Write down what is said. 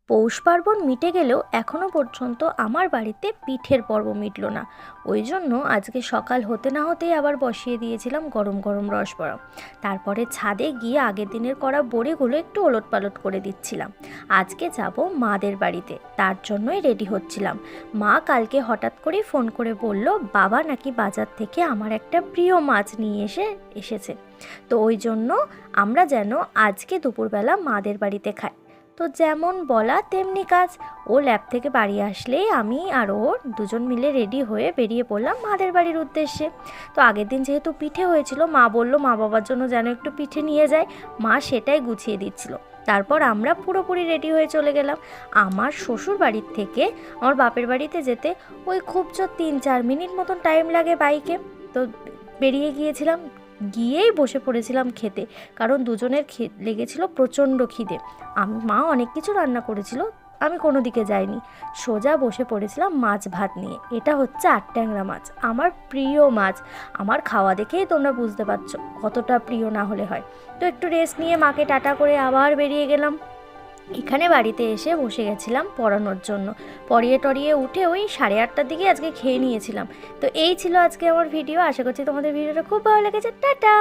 পৌষ পার্বণ মিটে গেলেও এখনও পর্যন্ত আমার বাড়িতে পিঠের পর্ব মিটল না। ওই জন্য আজকে সকাল হতে না হতেই আবার বসিয়ে দিয়েছিলাম গরম গরম রসবড়া। তারপরে ছাদে গিয়ে আগের দিনের করা বড়িগুলো একটু ওলটপালট করে দিচ্ছিলাম। আজকে যাব মাদের বাড়িতে, তার জন্যই রেডি হচ্ছিলাম। মা কালকে হঠাৎ করেই ফোন করে বলল বাবা নাকি বাজার থেকে আমার একটা প্রিয় মাছ নিয়ে এসেছে। তো ওই জন্য আমরা যেন আজকে দুপুরবেলা মাদের বাড়িতে খাই। তো যেমন বলা তেমনি কাজ। ও ল্যাব থেকে বাড়ি আসলেই আমি আর ও দুজন মিলে রেডি হয়ে বেরিয়ে পড়লাম মাদের বাড়ির উদ্দেশ্যে। তো আগের দিন যেহেতু পিঠে হয়েছিল, মা বলল মা বাবার জন্য যেন একটু পিঠে নিয়ে যায়। মা সেটাই গুছিয়ে দিচ্ছিল। তারপর আমরা পুরোপুরি রেডি হয়ে চলে গেলাম। আমার শ্বশুর বাড়ির থেকে আমার বাপের বাড়িতে যেতে ওই খুব জোর 3-4 মিনিট মতন টাইম লাগে বাইকে। তো বেরিয়ে গিয়েছিলাম, গিয়েই বসে পড়েছিলাম খেতে, কারণ দুজনের লেগেছিল প্রচণ্ড খিদে। মা অনেক কিছু রান্না করেছিল, আমি কোনো দিকে যাইনি, সোজা বসে পড়েছিলাম মাছ ভাত নিয়ে। এটা হচ্ছে আটট্যাংরা মাছ, আমার প্রিয় মাছ। আমার খাওয়া দেখেই তোমরা বুঝতে পারছো কতটা প্রিয় না হলে হয়। তো একটু রেস্ট নিয়ে মাকে টাটা করে আবার বেরিয়ে গেলাম। এখানে বাড়িতে এসে বসে গেছিলাম পড়ানোর জন্য। পড়িয়ে টরিয়ে উঠে ওই 8:30টার দিকে আজকে খেয়ে নিয়েছিলাম। তো এই ছিল আজকে আমার ভিডিও। আশা করছি তোমাদের ভিডিওটা খুব ভালো লেগেছে। টাটা।